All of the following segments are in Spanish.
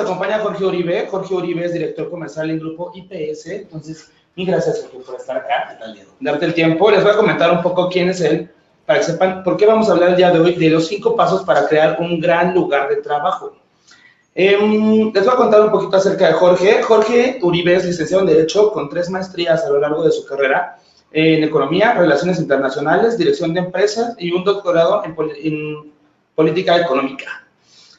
acompaña Jorge Uribe. Jorge Uribe es director comercial en Grupo IPS. Entonces, mil gracias Jorge por estar acá, darte el tiempo. Les voy a comentar un poco quién es él, para que sepan por qué vamos a hablar el día de hoy de los 5 pasos para crear un gran lugar de trabajo. Les voy a contar un poquito acerca de Jorge. Jorge Uribe es licenciado en Derecho con 3 maestrías a lo largo de su carrera en Economía, Relaciones Internacionales, Dirección de Empresas y un doctorado en Política Económica.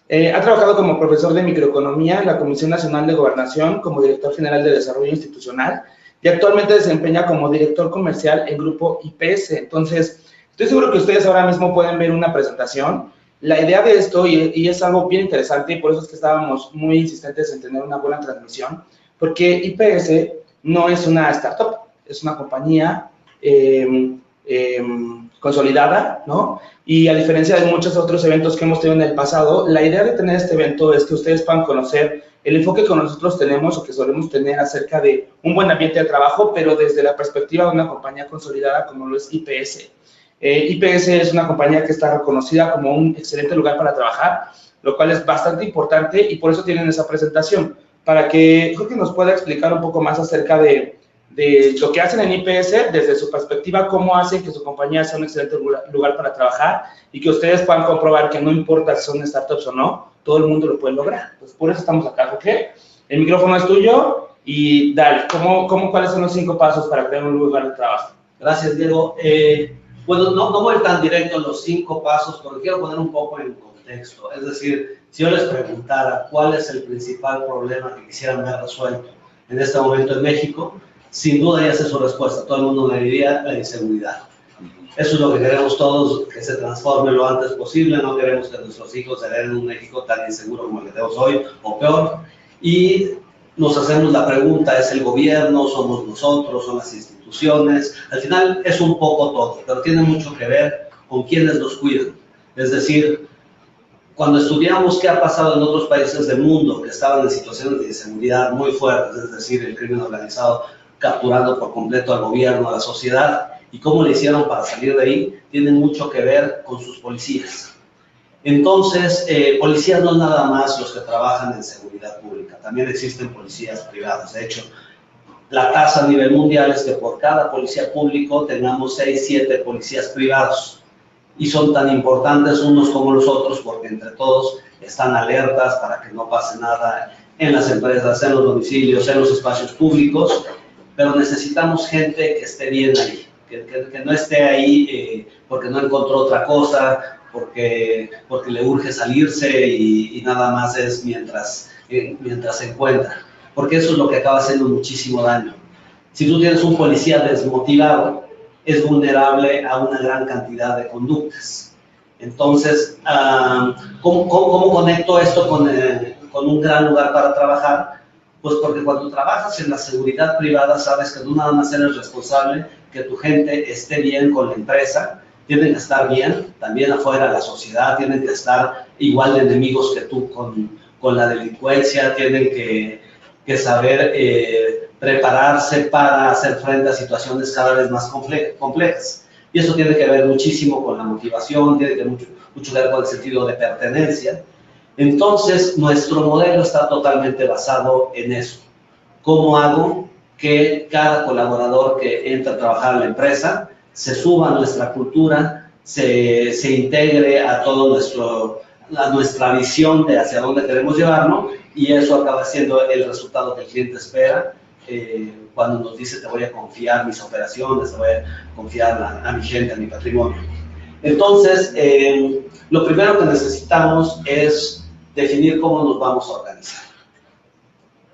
Ha trabajado como profesor de microeconomía en la Comisión Nacional de Gobernación, como director general de Desarrollo Institucional y actualmente desempeña como director comercial en Grupo IPS. Entonces, estoy seguro que ustedes ahora mismo pueden ver una presentación. La idea de esto, y es algo bien interesante, y por eso es que estábamos muy insistentes en tener una buena transmisión, porque IPS no es una startup, es una compañía consolidada, ¿no? Y a diferencia de muchos otros eventos que hemos tenido en el pasado, la idea de tener este evento es que ustedes puedan conocer el enfoque que nosotros tenemos o que solemos tener acerca de un buen ambiente de trabajo, pero desde la perspectiva de una compañía consolidada como lo es IPS. IPS es una compañía que está reconocida como un excelente lugar para trabajar, lo cual es bastante importante y por eso tienen esa presentación, para que Jorge nos pueda explicar un poco más acerca de lo que hacen en IPS desde su perspectiva, cómo hacen que su compañía sea un excelente lugar para trabajar y que ustedes puedan comprobar que no importa si son startups o no, todo el mundo lo puede lograr. Pues por eso estamos acá, Jorge. El micrófono es tuyo y dale, ¿cuáles son los 5 pasos para crear un lugar de trabajo? Gracias, Diego. Bueno, no voy tan directo a los 5 pasos, porque quiero poner un poco en contexto. Es decir, si yo les preguntara cuál es el principal problema que quisieran ver resuelto en este momento en México, sin duda ya sé su respuesta. Todo el mundo me diría la inseguridad. Eso es lo que queremos todos, que se transforme lo antes posible. No queremos que nuestros hijos hereden un México tan inseguro como el que tenemos hoy, o peor. Y nos hacemos la pregunta, ¿es el gobierno, somos nosotros, son las instituciones? Al final es un poco todo, pero tiene mucho que ver con quienes nos cuidan. Es decir, cuando estudiamos qué ha pasado en otros países del mundo que estaban en situaciones de inseguridad muy fuertes, es decir, el crimen organizado capturando por completo al gobierno, a la sociedad, y cómo le hicieron para salir de ahí, tiene mucho que ver con sus policías. Entonces, policías no nada más los que trabajan en seguridad pública, también existen policías privadas. De hecho, la tasa a nivel mundial es que por cada policía público tengamos 6, 7 policías privados, y son tan importantes unos como los otros porque entre todos están alertas para que no pase nada en las empresas, en los domicilios, en los espacios públicos, pero necesitamos gente que esté bien ahí, que no esté ahí porque no encontró otra cosa, porque le urge salirse y nada más es mientras se encuentra, porque eso es lo que acaba haciendo muchísimo daño. Si tú tienes un policía desmotivado, es vulnerable a una gran cantidad de conductas. Entonces, ¿cómo conecto esto con un gran lugar para trabajar? Pues porque cuando trabajas en la seguridad privada sabes que tú nada más eres responsable que tu gente esté bien con la empresa, tienen que estar bien, también afuera la sociedad, tienen que estar igual de enemigos que tú con la delincuencia, tienen que saber prepararse para hacer frente a situaciones cada vez más complejas. Y eso tiene que ver muchísimo con la motivación, tiene que mucho que ver con el sentido de pertenencia. Entonces, nuestro modelo está totalmente basado en eso. ¿Cómo hago que cada colaborador que entra a trabajar a la empresa se suba a nuestra cultura, se integre a nuestra visión de hacia dónde queremos llevarnos, y eso acaba siendo el resultado que el cliente espera cuando nos dice te voy a confiar mis operaciones, te voy a confiar a mi gente, a mi patrimonio? Entonces, lo primero que necesitamos es definir cómo nos vamos a organizar.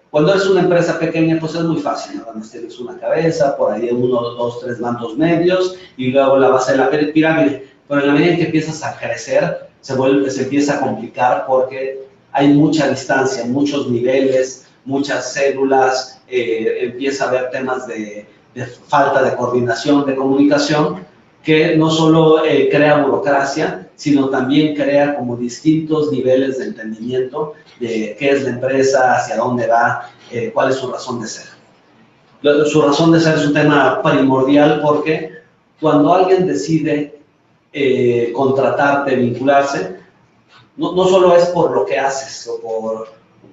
Cuando eres una empresa pequeña, pues es muy fácil, nada más tienes una cabeza, por ahí 1, 2, 3 mandos medios y luego la base de la pirámide. Pero en la medida en que empiezas a crecer, se empieza a complicar porque hay mucha distancia, muchos niveles, muchas células, empieza a haber temas de falta de coordinación, de comunicación, que no solo crea burocracia, sino también crea como distintos niveles de entendimiento de qué es la empresa, hacia dónde va, cuál es su razón de ser. Su razón de ser es un tema primordial porque cuando alguien decide contratarte, vincularse, no solo es por lo que haces o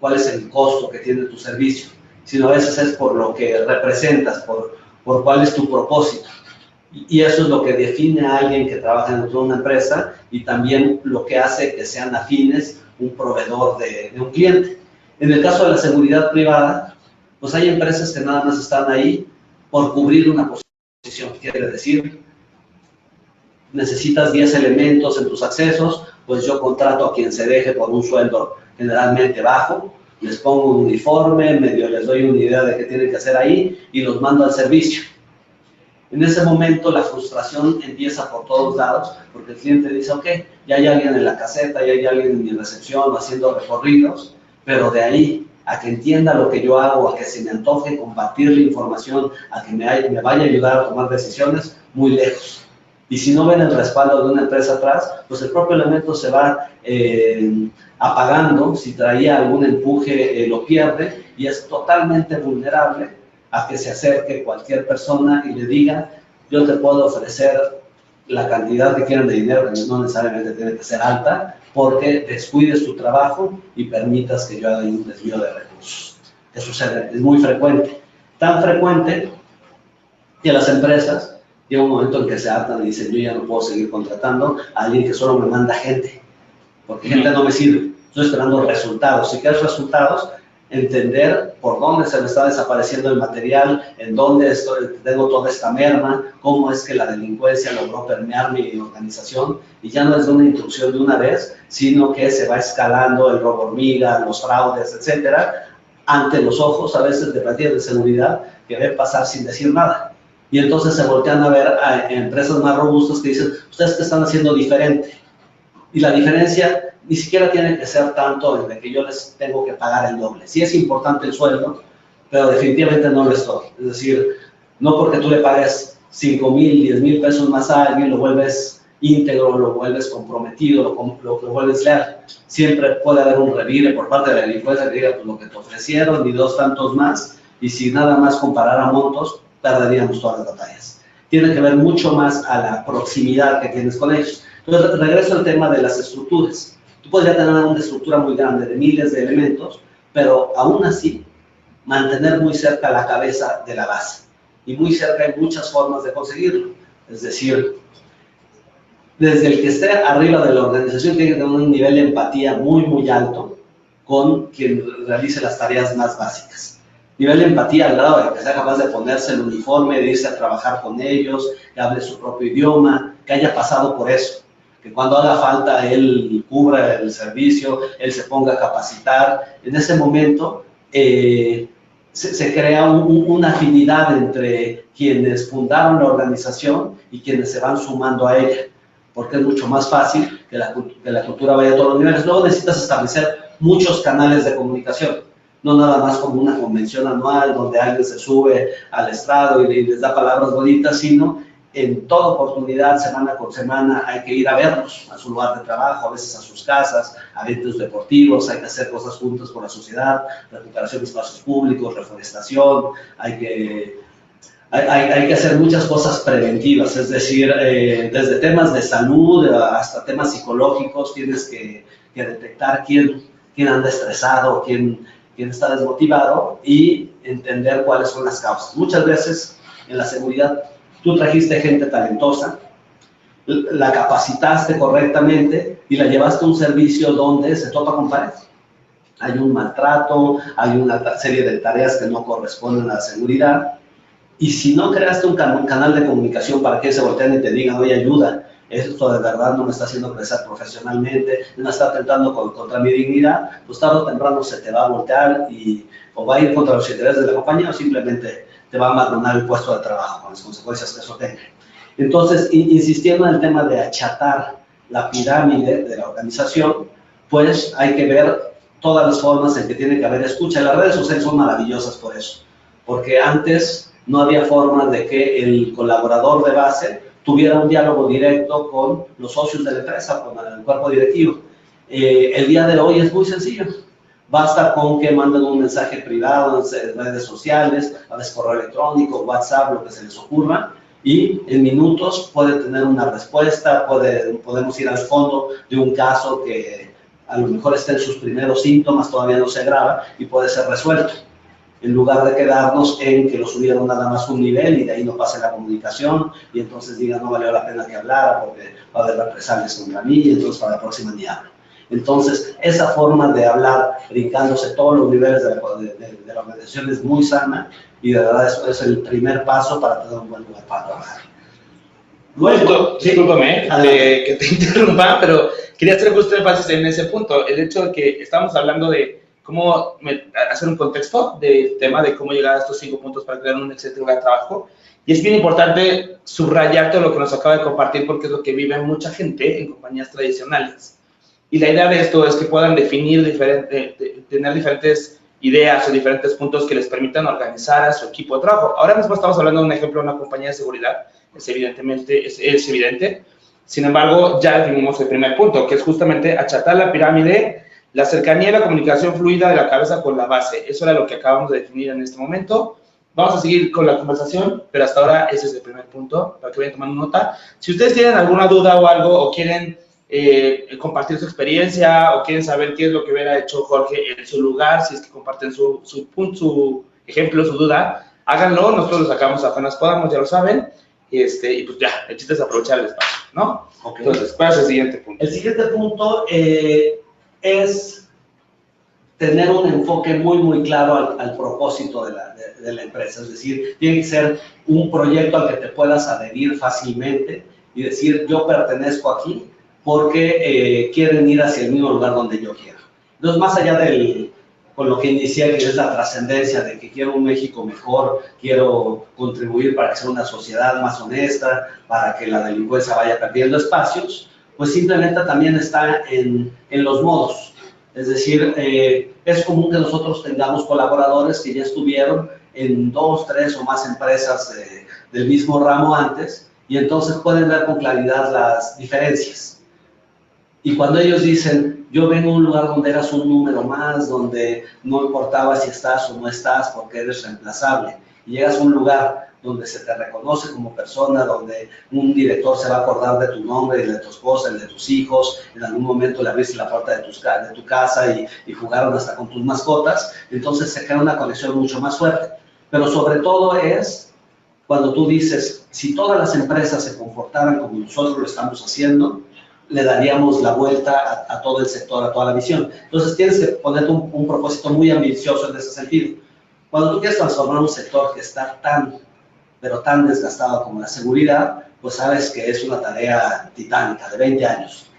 cuál es el costo que tiene tu servicio, sino a veces es por lo que representas, por cuál es tu propósito. Y eso es lo que define a alguien que trabaja dentro de una empresa y también lo que hace que sean afines un proveedor de un cliente. En el caso de la seguridad privada, pues hay empresas que nada más están ahí por cubrir una posición. Quiere decir, necesitas 10 elementos en tus accesos, pues yo contrato a quien se deje por un sueldo generalmente bajo, les pongo un uniforme, medio les doy una idea de qué tienen que hacer ahí y los mando al servicio. En ese momento la frustración empieza por todos lados, porque el cliente dice, ok, ya hay alguien en la caseta, ya hay alguien en mi recepción haciendo recorridos, pero de ahí a que entienda lo que yo hago, a que se me antoje compartir la información, a que me vaya a ayudar a tomar decisiones, muy lejos. Y si no ven el respaldo de una empresa atrás, pues el propio elemento se va apagando, si traía algún empuje lo pierde y es totalmente vulnerable a que se acerque cualquier persona y le diga, yo te puedo ofrecer la cantidad que quieran de dinero, que no necesariamente tiene que ser alta, porque descuides tu trabajo y permitas que yo haga un desvío de recursos. Eso sucede, es muy frecuente. Tan frecuente que las empresas llega un momento en que se hartan y dicen, yo ya no puedo seguir contratando a alguien que solo me manda gente, porque gente no me sirve. Estoy esperando resultados. Si quieres resultados, entender por dónde se me está desapareciendo el material, en dónde tengo toda esta merma, cómo es que la delincuencia logró permear mi organización, y ya no es de una instrucción de una vez, sino que se va escalando el robo hormiga, los fraudes, etcétera, ante los ojos a veces de plantillas de seguridad que ven pasar sin decir nada. Y entonces se voltean a ver a empresas más robustas que dicen, ¿ustedes qué están haciendo diferente? Y la diferencia ni siquiera tiene que ser tanto de que yo les tengo que pagar el doble. Sí es importante el sueldo, pero definitivamente no lo es todo. Es decir, no porque tú le pagues 5,000, 10,000 pesos más a alguien, lo vuelves íntegro, lo vuelves comprometido, lo vuelves leal. Siempre puede haber un revire por parte de la delincuencia que diga, pues lo que te ofrecieron y 2 tantos más, y si nada más comparara montos, perderíamos todas las batallas. Tiene que ver mucho más a la proximidad que tienes con ellos. Entonces, regreso al tema de las estructuras. Tú podrías tener una estructura muy grande de miles de elementos, pero aún así mantener muy cerca la cabeza de la base. Y muy cerca hay muchas formas de conseguirlo. Es decir, desde el que esté arriba de la organización tiene que tener un nivel de empatía muy, muy alto con quien realice las tareas más básicas. Nivel de empatía al grado de que sea capaz de ponerse el uniforme, de irse a trabajar con ellos, que hable su propio idioma, que haya pasado por eso. Que cuando haga falta él cubra el servicio, él se ponga a capacitar. En ese momento se crea una afinidad entre quienes fundaron la organización y quienes se van sumando a ella, porque es mucho más fácil que la cultura vaya a todos los niveles. Luego necesitas establecer muchos canales de comunicación, no nada más como una convención anual donde alguien se sube al estrado y les da palabras bonitas, sino en toda oportunidad, semana con semana, hay que ir a verlos a su lugar de trabajo, a veces a sus casas, a eventos deportivos, hay que hacer cosas juntas por la sociedad, recuperación de espacios públicos, reforestación, hay que hacer muchas cosas preventivas, es decir, desde temas de salud hasta temas psicológicos, tienes que detectar quién anda estresado, quién está desmotivado y entender cuáles son las causas. Muchas veces en la seguridad tú trajiste gente talentosa, la capacitaste correctamente y la llevaste a un servicio donde se topa con pared. Hay un maltrato, hay una serie de tareas que no corresponden a la seguridad. Y si no creaste un canal de comunicación para que se volteen y te digan, oye, ayuda, esto de verdad no me está haciendo crecer profesionalmente, me está atentando contra mi dignidad, pues tarde o temprano se te va a voltear o va a ir contra los intereses de la compañía o simplemente te va a abandonar el puesto de trabajo con las consecuencias que eso tenga. Entonces, insistiendo en el tema de achatar la pirámide de la organización, pues hay que ver todas las formas en que tiene que haber escucha. Las redes sociales son maravillosas por eso, porque antes no había forma de que el colaborador de base tuviera un diálogo directo con los socios de la empresa, con el cuerpo directivo. El día de hoy es muy sencillo. Basta con que manden un mensaje privado en redes sociales, a veces correo electrónico, WhatsApp, lo que se les ocurra, y en minutos puede tener una respuesta, podemos ir al fondo de un caso que a lo mejor está en sus primeros síntomas, todavía no se agrava y puede ser resuelto, en lugar de quedarnos en que lo subieron nada más un nivel y de ahí no pase la comunicación y entonces digan no valió la pena que hablara porque va a haber represalias contra mí y entonces para la próxima ni hablo. Entonces, esa forma de hablar brincándose todos los niveles de la organización es muy sana y de verdad eso es el primer paso para tener un buen lugar para trabajar. Luego, discúlpame que te interrumpa, pero quería hacer justo énfasis en ese punto, el hecho de que estamos hablando de cómo hacer un contexto del tema de cómo llegar a estos 5 puntos para crear un excelente lugar de trabajo. Y es bien importante subrayar todo lo que nos acaba de compartir porque es lo que vive mucha gente en compañías tradicionales. Y la idea de esto es que puedan definir tener diferentes ideas o diferentes puntos que les permitan organizar a su equipo de trabajo. Ahora mismo estamos hablando de un ejemplo de una compañía de seguridad, es evidente. Sin embargo, ya definimos el primer punto, que es justamente achatar la pirámide, la cercanía y la comunicación fluida de la cabeza con la base. Eso era lo que acabamos de definir en este momento. Vamos a seguir con la conversación, pero hasta ahora ese es el primer punto, para que vayan tomando nota. Si ustedes tienen alguna duda o algo, o quieren compartir su experiencia, o quieren saber qué es lo que hubiera hecho Jorge en su lugar, si es que comparten su ejemplo, su duda, háganlo, nosotros lo sacamos apenas podamos, ya lo saben, y pues ya, el chiste es aprovechar el espacio, ¿no? Okay. Entonces, ¿cuál es el siguiente punto? El siguiente punto es tener un enfoque muy claro al propósito de la empresa, es decir, tiene que ser un proyecto al que te puedas adherir fácilmente y decir, yo pertenezco aquí porque quieren ir hacia el mismo lugar donde yo quiero. Entonces, más allá con lo que inicié, que es la trascendencia de que quiero un México mejor, quiero contribuir para que sea una sociedad más honesta, para que la delincuencia vaya perdiendo espacios, pues simplemente también está en los modos. Es decir, es común que nosotros tengamos colaboradores que ya estuvieron en 2, 3 o más empresas del mismo ramo antes y entonces pueden ver con claridad las diferencias. Y cuando ellos dicen, yo vengo a un lugar donde eras un número más, donde no importaba si estás o no estás porque eres reemplazable, y llegas a un lugar donde se te reconoce como persona, donde un director se va a acordar de tu nombre, de tu esposa, de tus hijos, en algún momento le abriste la puerta de tu casa y jugaron hasta con tus mascotas, entonces se crea una conexión mucho más fuerte. Pero sobre todo es cuando tú dices, si todas las empresas se comportaran como nosotros lo estamos haciendo, le daríamos la vuelta a todo el sector, a toda la visión. Entonces tienes que ponerte un propósito muy ambicioso en ese sentido. Cuando tú quieres transformar un sector que está pero tan desgastado como la seguridad, pues sabes que es una tarea titánica de 20 años,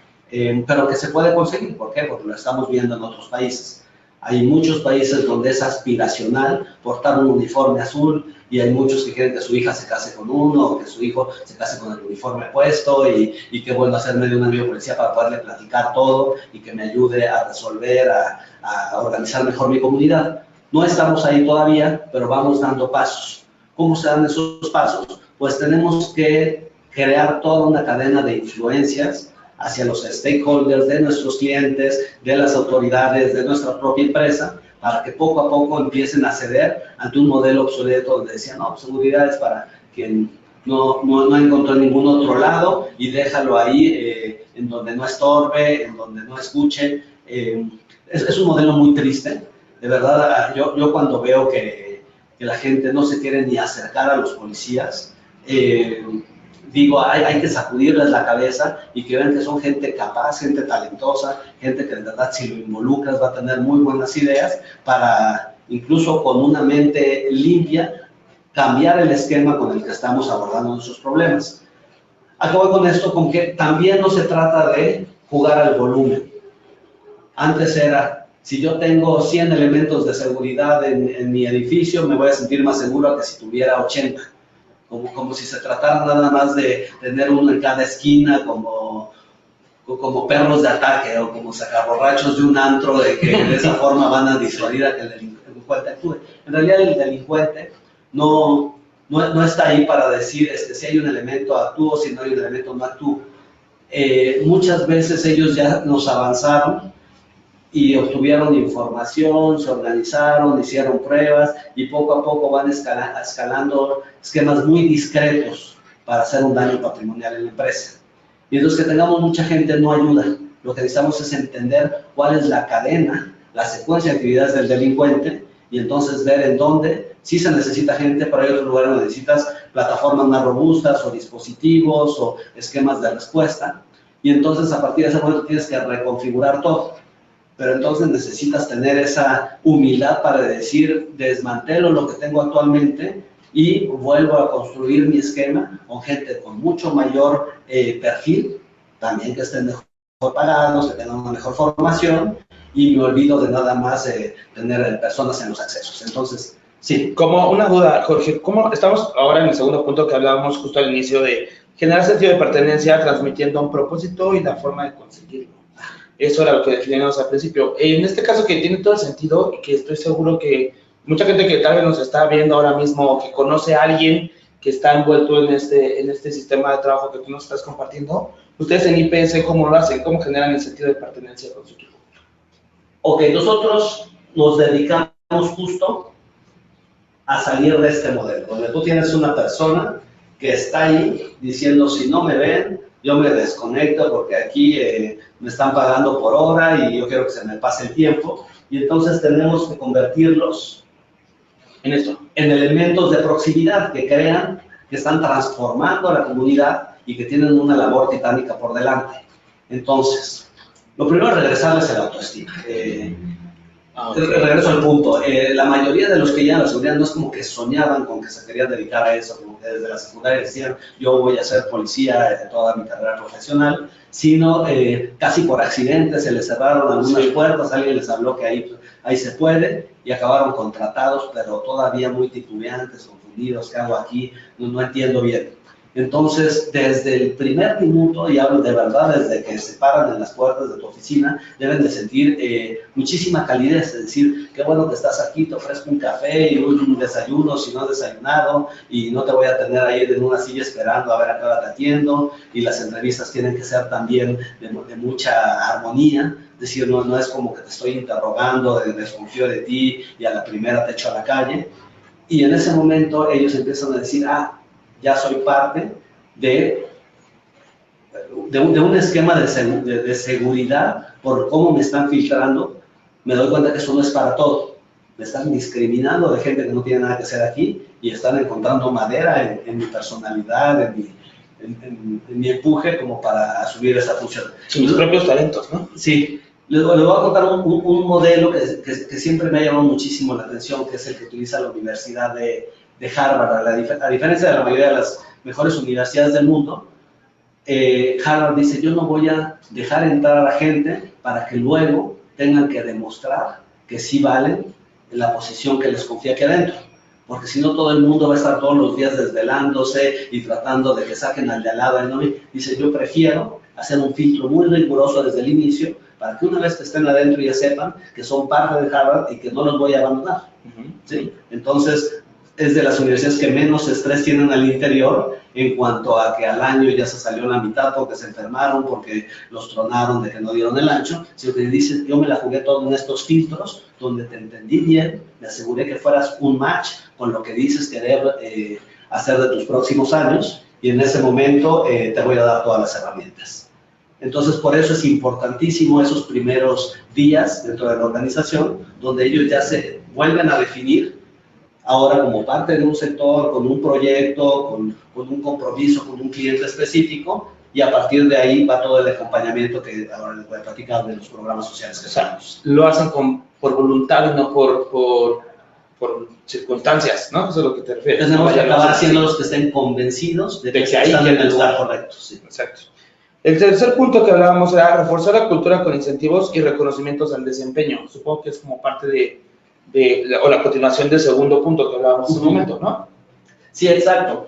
pero que se puede conseguir. ¿Por qué? Porque lo estamos viendo en otros países. Hay muchos países donde es aspiracional portar un uniforme azul y hay muchos que quieren que su hija se case con uno o que su hijo se case con el uniforme puesto y que vuelva a hacerme de un amigo policía para poderle platicar todo y que me ayude a resolver, a organizar mejor mi comunidad. No estamos ahí todavía, pero vamos dando pasos. ¿Cómo se dan esos pasos? Pues tenemos que crear toda una cadena de influencias hacia los stakeholders de nuestros clientes, de las autoridades, de nuestra propia empresa, para que poco a poco empiecen a ceder ante un modelo obsoleto donde decían, no, seguridad es para quien no encontró en ningún otro lado y déjalo ahí en donde no estorbe, en donde no escuche. Es un modelo muy triste. De verdad, yo cuando veo que la gente no se quiere ni acercar a los policías, digo, hay que sacudirles la cabeza y que vean que son gente capaz, gente talentosa, gente que de verdad si lo involucras va a tener muy buenas ideas para, incluso con una mente limpia, cambiar el esquema con el que estamos abordando nuestros problemas. Acabo con esto, con que también no se trata de jugar al volumen. Antes era, si yo tengo 100 elementos de seguridad en mi edificio, me voy a sentir más seguro que si tuviera 80. Como si se tratara nada más de tener uno en cada esquina, como perros de ataque o como sacaborrachos de un antro, de que de esa forma van a disuadir a que el delincuente actúe. En realidad el delincuente no está ahí para decir si hay un elemento actúo, si no hay un elemento no actúo. Muchas veces ellos ya nos avanzaron y obtuvieron información, se organizaron, hicieron pruebas y poco a poco van escalando esquemas muy discretos para hacer un daño patrimonial en la empresa. Y entonces que tengamos mucha gente no ayuda. Lo que necesitamos es entender cuál es la cadena, la secuencia de actividades del delincuente y entonces ver en dónde sí se necesita gente, pero hay otros lugares donde necesitas plataformas más robustas o dispositivos o esquemas de respuesta. Y entonces a partir de ese momento tienes que reconfigurar todo. Pero entonces necesitas tener esa humildad para decir, desmantelo lo que tengo actualmente y vuelvo a construir mi esquema con gente con mucho mayor perfil, también que estén mejor pagados, que tengan una mejor formación, y me olvido de nada más tener personas en los accesos. Entonces, sí. Como una duda, Jorge, ¿cómo estamos ahora en el segundo punto que hablábamos justo al inicio de generar sentido de pertenencia transmitiendo un propósito y la forma de conseguirlo? Eso era lo que definíamos al principio. En este caso que tiene todo el sentido y que estoy seguro que mucha gente que tal vez nos está viendo ahora mismo o que conoce a alguien que está envuelto en este sistema de trabajo que tú nos estás compartiendo, ustedes en IPS, ¿cómo lo hacen? ¿Cómo generan el sentido de pertenencia con su equipo? Ok, nosotros nos dedicamos justo a salir de este modelo, donde tú tienes una persona que está ahí diciendo, si no me ven, yo me desconecto porque aquí me están pagando por hora y yo quiero que se me pase el tiempo. Y entonces tenemos que convertirlos En esto. En elementos de proximidad que crean que están transformando a la comunidad y que tienen una labor titánica por delante. Entonces, lo primero es regresarles el autoestima. Regreso al punto. La mayoría de los que llegan a la seguridad no es como que soñaban con que se querían dedicar a eso, como que desde la secundaria decían, yo voy a ser policía de toda mi carrera profesional, sino casi por accidente se les cerraron algunas puertas, alguien les habló que ahí se puede, y acabaron contratados, pero todavía muy titubeantes, confundidos, ¿qué hago aquí? No entiendo bien. Entonces, desde el primer minuto, y hablo de verdad, desde que se paran en las puertas de tu oficina, deben de sentir muchísima calidez, es decir, qué bueno que estás aquí, te ofrezco un café y un desayuno si no has desayunado, y no te voy a tener ahí en una silla esperando a ver a qué hora te atiendo, y las entrevistas tienen que ser también de mucha armonía, es decir, no es como que te estoy interrogando, desconfío de ti, y a la primera te echo a la calle, y en ese momento ellos empiezan a decir, ya soy parte de un esquema de seguridad por cómo me están filtrando. Me doy cuenta que eso no es para todo. Me están discriminando de gente que no tiene nada que hacer aquí y están encontrando madera en mi personalidad, en mi empuje como para asumir esa función. Sus propios talentos, ¿no? Sí. Les voy a contar un modelo que siempre me ha llamado muchísimo la atención, que es el que utiliza la Universidad de Harvard. A diferencia de la mayoría de las mejores universidades del mundo, Harvard dice, yo no voy a dejar entrar a la gente para que luego tengan que demostrar que sí valen en la posición que les confía aquí adentro. Porque si no, todo el mundo va a estar todos los días desvelándose y tratando de que saquen al de al lado. ¿No? Dice, yo prefiero hacer un filtro muy riguroso desde el inicio para que una vez que estén adentro ya sepan que son parte de Harvard y que no los voy a abandonar. ¿Sí? Entonces, es de las universidades que menos estrés tienen al interior en cuanto a que al año ya se salió la mitad porque se enfermaron, porque los tronaron de que no dieron el ancho, sino que dicen, yo me la jugué todo en estos filtros, donde te entendí bien, me aseguré que fueras un match con lo que dices querer hacer de tus próximos años, y en ese momento te voy a dar todas las herramientas. Entonces, por eso es importantísimo esos primeros días dentro de la organización, donde ellos ya se vuelven a definir ahora como parte de un sector, con un proyecto, con un compromiso, con un cliente específico, y a partir de ahí va todo el acompañamiento que ahora les voy a platicar de los programas sociales que tenemos. Lo hacen por voluntad y no por circunstancias, ¿no? Eso es lo que te refieres. Tenemos que acabar haciendo los que estén convencidos de que están en el lugar correcto. Sí. Exacto. El tercer punto que hablábamos era reforzar la cultura con incentivos y reconocimientos al desempeño. Supongo que es como parte o la continuación del segundo punto que hablábamos en un momento, ¿no? Sí, exacto.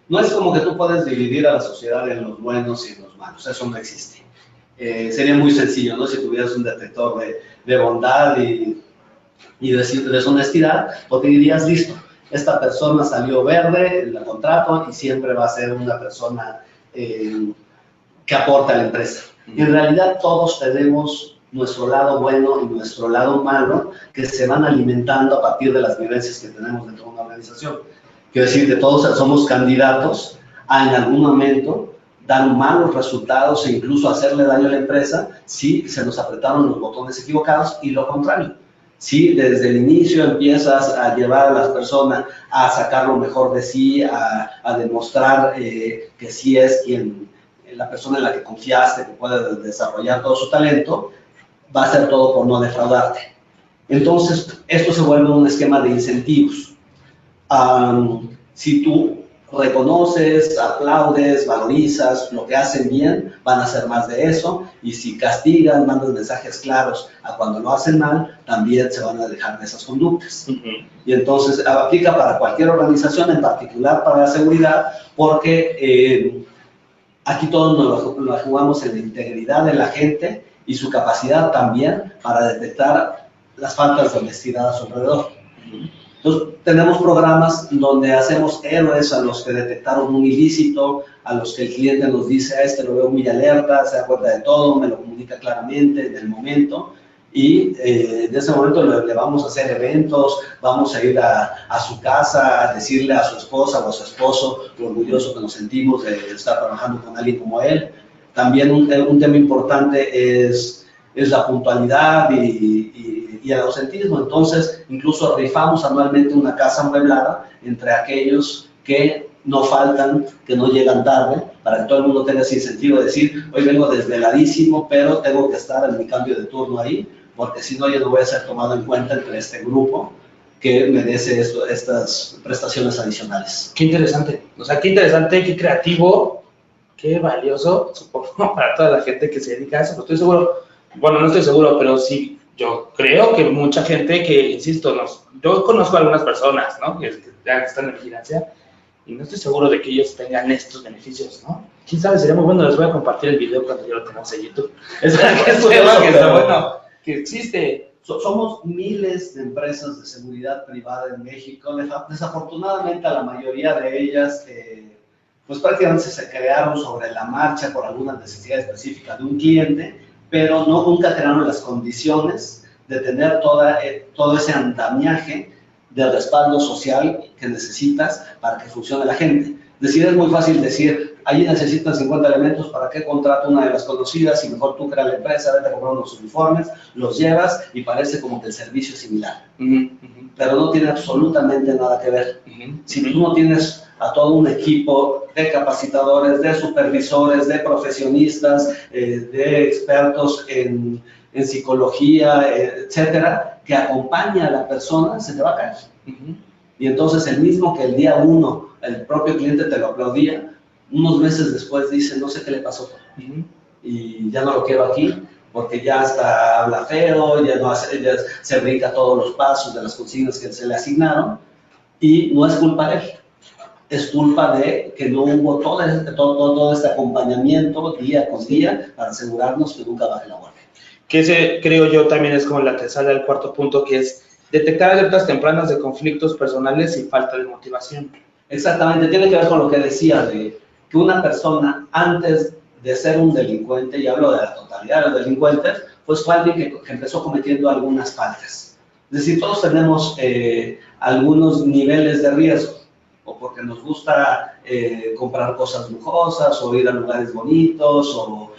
No es como que tú puedes dividir a la sociedad en los buenos y los malos, eso no existe. Sería muy sencillo, ¿no? Si tuvieras un detector de bondad y deshonestidad, porque dirías, listo, esta persona salió verde, la contrato y siempre va a ser una persona que aporta a la empresa. Y en realidad todos tenemos nuestro lado bueno y nuestro lado malo, que se van alimentando a partir de las vivencias que tenemos dentro de una organización. Quiero decir que todos somos candidatos a en algún momento dan malos resultados e incluso hacerle daño a la empresa si se nos apretaron los botones equivocados, y lo contrario. Si desde el inicio empiezas a llevar a las personas a sacar lo mejor de sí, a demostrar que sí es la persona en la que confiaste, que puede desarrollar todo su talento, va a hacer todo por no defraudarte. Entonces, esto se vuelve un esquema de incentivos. Si tú reconoces, aplaudes, valorizas lo que hacen bien, van a hacer más de eso, y si castigan, mandas mensajes claros a cuando lo hacen mal, también se van a dejar de esas conductas. Y entonces aplica para cualquier organización, en particular para la seguridad, porque aquí todos nos jugamos en la integridad de la gente y su capacidad también para detectar las faltas de honestidad a su alrededor. Entonces, tenemos programas donde hacemos héroes a los que detectaron un ilícito, a los que el cliente nos dice, lo veo muy alerta, se da cuenta de todo, me lo comunica claramente en el momento, y en ese momento le vamos a hacer eventos, vamos a ir a su casa, a decirle a su esposa o a su esposo lo orgulloso que nos sentimos de estar trabajando con alguien como él. También un tema importante es la puntualidad y el ausentismo. Entonces, incluso rifamos anualmente una casa amueblada entre aquellos que no faltan, que no llegan tarde, para que todo el mundo tenga ese incentivo de decir, hoy vengo desveladísimo, pero tengo que estar en mi cambio de turno ahí, porque si no, yo no voy a ser tomado en cuenta entre este grupo que merece estas prestaciones adicionales. Qué interesante, o sea, qué interesante, qué creativo, qué valioso, supongo, para toda la gente que se dedica a eso. Estoy seguro, bueno, no estoy seguro, pero sí, yo creo que mucha gente que, insisto, yo conozco a algunas personas, ¿no?, que ya están en vigilancia, y no estoy seguro de que ellos tengan estos beneficios, ¿no? Quién sabe, sería muy bueno. Les voy a compartir el video cuando yo lo tengamos en YouTube. Es que está bueno, que existe. Somos miles de empresas de seguridad privada en México. Desafortunadamente, a la mayoría de ellas, pues prácticamente se crearon sobre la marcha por alguna necesidad específica de un cliente, pero nunca crearon las condiciones de tener todo ese andamiaje de respaldo social que necesitas para que funcione la gente. Es decir, es muy fácil decir, allí necesitan 50 elementos, ¿para qué contrato una de las conocidas? Y mejor tú creas la empresa, vete a comprar unos uniformes, los llevas y parece como que el servicio es similar. Pero no tiene absolutamente nada que ver. Si tú no tienes a todo un equipo de capacitadores, de supervisores, de profesionistas, de expertos en psicología, etcétera, que acompaña a la persona, se te va a caer. Y entonces el mismo que el día 1 el propio cliente te lo aplaudía, unos meses después dice, no sé qué le pasó, y ya no lo quiero aquí, porque ya hasta habla feo, ya se brinca todos los pasos de las consignas que se le asignaron, y no es culpa de él. Es culpa de que no hubo todo este acompañamiento día con día para asegurarnos que nunca baje la guardia. Que ese, creo yo, también es como la antesala del cuarto punto, que es detectar alertas tempranas de conflictos personales y falta de motivación. Exactamente, tiene que ver con lo que decía, de que una persona antes de ser un delincuente, y hablo de la totalidad de los delincuentes, pues fue alguien que empezó cometiendo algunas faltas. Es decir, todos tenemos algunos niveles de riesgo, o porque nos gusta comprar cosas lujosas, o ir a lugares bonitos, o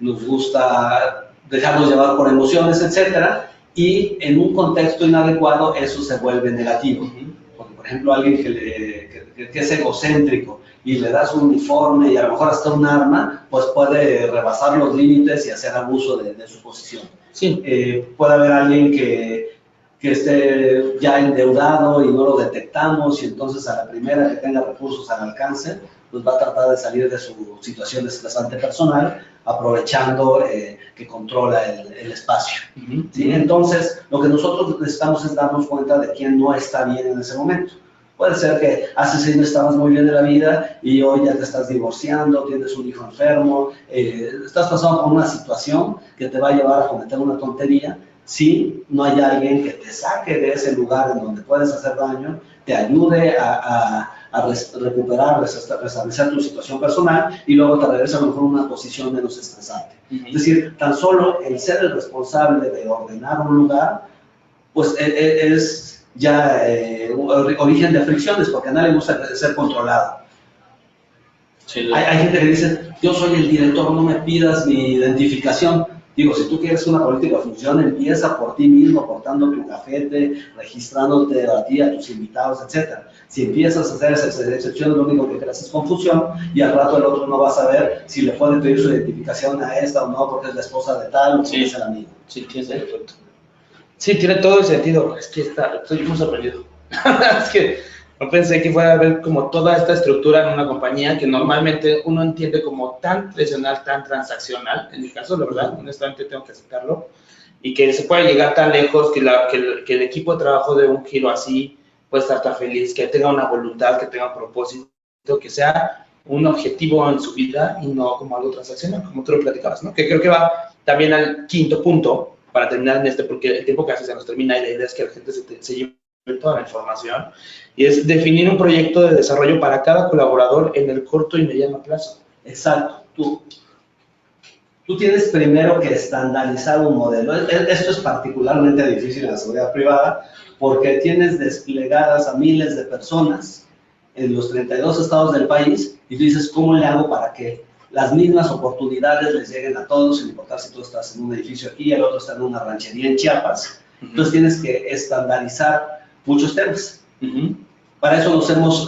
nos gusta dejarnos llevar por emociones, etcétera, y en un contexto inadecuado eso se vuelve negativo. Porque, por ejemplo, alguien que es egocéntrico y le das un uniforme y a lo mejor hasta un arma, pues puede rebasar los límites y hacer abuso de su posición. Sí. Puede haber alguien que esté ya endeudado y no lo detectamos, y entonces a la primera que tenga recursos al alcance, pues va a tratar de salir de su situación estresante personal, aprovechando que controla el espacio. ¿Sí? Entonces, lo que nosotros necesitamos es darnos cuenta de quién no está bien en ese momento. Puede ser que hace 6 meses estabas muy bien de la vida y hoy ya te estás divorciando, tienes un hijo enfermo, estás pasando por una situación que te va a llevar a cometer una tontería. Si no hay alguien que te saque de ese lugar en donde puedes hacer daño, te ayude a recuperar, restablecer tu situación personal, y luego te regresa a lo mejor a una posición menos estresante. Es decir, tan solo el ser el responsable de ordenar un lugar, pues es ya origen de fricciones, porque a nadie le gusta ser controlado. Sí, hay gente que dice, yo soy el director, no me pidas mi identificación. Digo, si tú quieres que una política funcione, empieza por ti mismo, aportando tu cafete, registrándote a ti, a tus invitados, etcétera. Si empiezas a hacer esas excepciones, lo único que creas es confusión y al rato el otro no va a saber si le puede pedir su identificación a esta o no, porque es la esposa de tal o porque es el amigo. Sí, tiene sentido. Sí, tiene todo el sentido. Es que estoy muy sorprendido. Es que no pensé que fuera a haber como toda esta estructura en una compañía que normalmente uno entiende como tan tradicional, tan transaccional. En mi caso, la verdad, honestamente tengo que aceptarlo. Y que se pueda llegar tan lejos, que el equipo de trabajo de un giro así puede estar tan feliz, que tenga una voluntad, que tenga un propósito, que sea un objetivo en su vida y no como algo transaccional, como tú lo platicabas, ¿no? Que creo que va también al quinto punto, para terminar en porque el tiempo casi se nos termina y la idea es que la gente se lleve toda la información, y es definir un proyecto de desarrollo para cada colaborador en el corto y mediano plazo. Exacto. Tú tienes primero que estandarizar un modelo. Esto es particularmente difícil en la seguridad privada porque tienes desplegadas a miles de personas en los 32 estados del país y tú dices, ¿cómo le hago para que las mismas oportunidades les lleguen a todos, sin importar si tú estás en un edificio aquí, el otro está en una ranchería en Chiapas? Entonces tienes que estandarizar muchos temas. Para eso nos hemos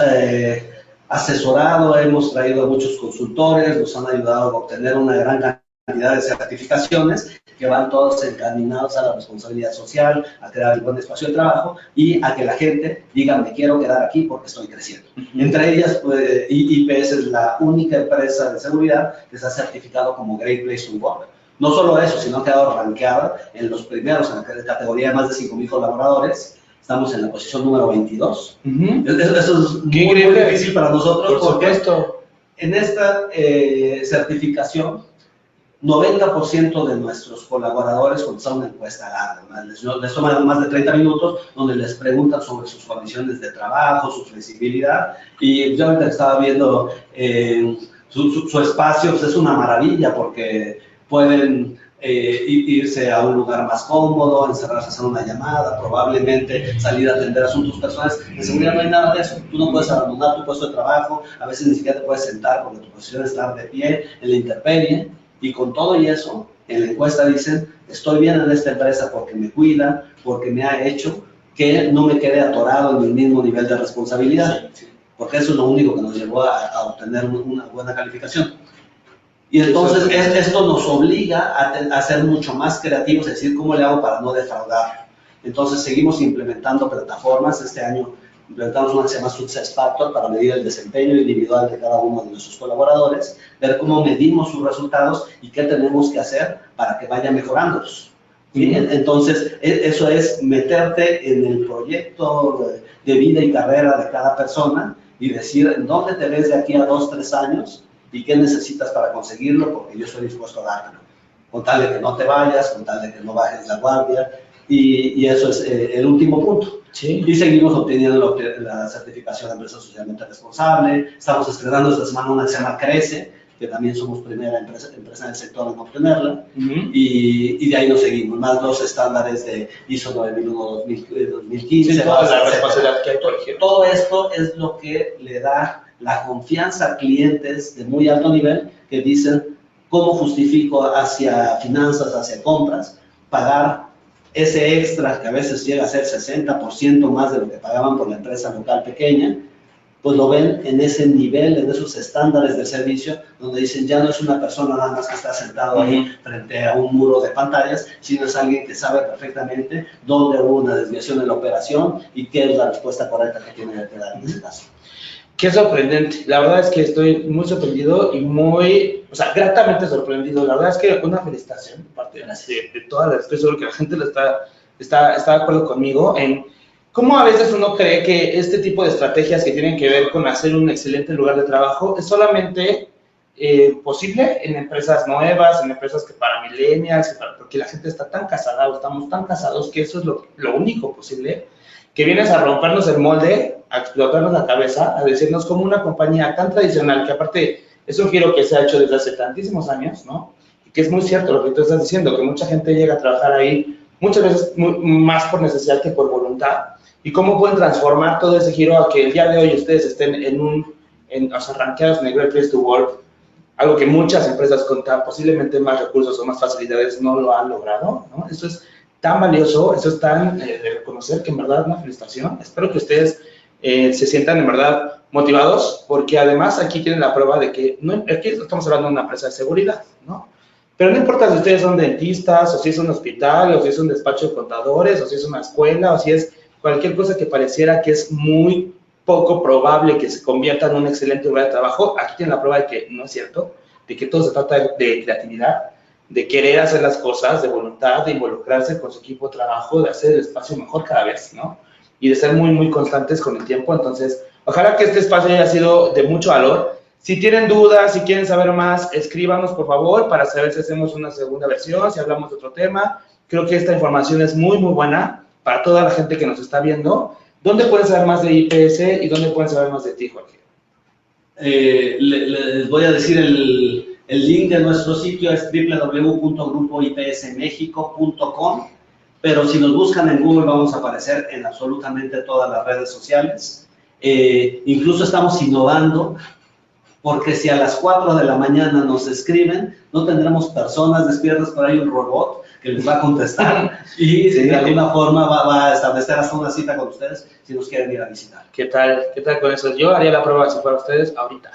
asesorado, hemos traído a muchos consultores, nos han ayudado a obtener una gran cantidad de certificaciones que van todos encaminados a la responsabilidad social, a crear el buen espacio de trabajo y a que la gente diga, me quiero quedar aquí porque estoy creciendo. Entre ellas, pues, IPS es la única empresa de seguridad que se ha certificado como Great Place to Work. No solo eso, sino que ha quedado rankeada en los primeros, en la categoría de más de 5,000 colaboradores. Estamos en la posición número 22. Eso es muy difícil para nosotros porque en esta certificación 90% de nuestros colaboradores contestan una encuesta larga, les toma más de 30 minutos, donde les preguntan sobre sus condiciones de trabajo, su flexibilidad, y yo ahorita estaba viendo su espacio, pues es una maravilla, porque pueden irse a un lugar más cómodo, encerrarse a hacer una llamada, probablemente salir a atender asuntos personales. En seguridad no hay nada de eso, tú no puedes abandonar tu puesto de trabajo, a veces ni siquiera te puedes sentar porque tu posición es estar de pie en la intemperie. Y con todo y eso, en la encuesta dicen, estoy bien en esta empresa porque me cuidan, porque me ha hecho que no me quede atorado en el mismo nivel de responsabilidad, porque eso es lo único que nos llevó a obtener una buena calificación. Y entonces esto nos obliga a ser mucho más creativos, es decir, ¿cómo le hago para no defraudar? Entonces seguimos implementando plataformas. Este año implementamos una que se llama Success Factor para medir el desempeño individual de cada uno de nuestros colaboradores, ver cómo medimos sus resultados y qué tenemos que hacer para que vaya mejorándolos. ¿Sí? Entonces, eso es meterte en el proyecto de vida y carrera de cada persona y decir, ¿dónde te ves de aquí a 2, 3 años? ¿Y qué necesitas para conseguirlo? Porque yo estoy dispuesto a dártelo. Con tal de que no te vayas, con tal de que no bajes la guardia. Y eso es el último punto. Sí. Y seguimos obteniendo la certificación de empresa socialmente responsable. Estamos estrenando esta semana una que se llama Crece, que también somos primera empresa del sector en obtenerla. Y de ahí nos seguimos. Más los estándares de ISO 9001-2015. Sí, toda la responsabilidad que hay por ejemplo. Todo esto es lo que le da la confianza a clientes de muy alto nivel que dicen, ¿cómo justifico hacia finanzas, hacia compras, pagar ese extra que a veces llega a ser 60% más de lo que pagaban por la empresa local pequeña? Pues lo ven en ese nivel, en esos estándares de servicio, donde dicen, ya no es una persona nada más que está sentado ahí frente a un muro de pantallas, sino es alguien que sabe perfectamente dónde hubo una desviación en la operación y qué es la respuesta correcta que tiene que dar en ese caso. Qué sorprendente. La verdad es que estoy muy sorprendido y gratamente sorprendido. La verdad es que una felicitación de parte de todas las, estoy seguro que la gente está de acuerdo conmigo en cómo a veces uno cree que este tipo de estrategias que tienen que ver con hacer un excelente lugar de trabajo es solamente posible en empresas nuevas, en empresas que para millennials, porque la gente está tan casada o estamos tan casados que eso es lo único posible, que vienes a rompernos el molde, a explotarnos la cabeza, a decirnos como una compañía tan tradicional, que aparte es un giro que se ha hecho desde hace tantísimos años, ¿no? Y que es muy cierto lo que tú estás diciendo, que mucha gente llega a trabajar ahí muchas veces más por necesidad que por voluntad, y cómo pueden transformar todo ese giro a que el día de hoy ustedes estén en o sea, rankeados en el Great Place to Work, algo que muchas empresas con posiblemente más recursos o más facilidades no lo han logrado, ¿no? Eso es tan valioso, eso es tan de reconocer que en verdad una felicitación. Espero que ustedes se sientan en verdad motivados, porque además aquí tienen la prueba de que, no, aquí estamos hablando de una empresa de seguridad, ¿no? Pero no importa si ustedes son dentistas, o si es un hospital, o si es un despacho de contadores, o si es una escuela, o si es cualquier cosa que pareciera que es muy poco probable que se convierta en un excelente lugar de trabajo. Aquí tienen la prueba de que no es cierto, de que todo se trata de creatividad, de querer hacer las cosas, de voluntad, de involucrarse con su equipo de trabajo, de hacer el espacio mejor cada vez, ¿no? Y de ser muy, muy constantes con el tiempo. Entonces, ojalá que este espacio haya sido de mucho valor. Si tienen dudas, si quieren saber más, escríbanos, por favor, para saber si hacemos una segunda versión, si hablamos de otro tema. Creo que esta información es muy, muy buena para toda la gente que nos está viendo. ¿Dónde pueden saber más de IPS y dónde pueden saber más de ti, Jorge? Les voy a decir el link de nuestro sitio, es www.grupoipsmexico.com, pero si nos buscan en Google vamos a aparecer en absolutamente todas las redes sociales. Incluso estamos innovando, porque si a las 4 de la mañana nos escriben, no tendremos personas despiertas, por ahí un robot que les va a contestar y de alguna forma va a establecer hasta una cita con ustedes si nos quieren ir a visitar. ¿Qué tal con eso? Yo haría la prueba si fuera ustedes ahorita.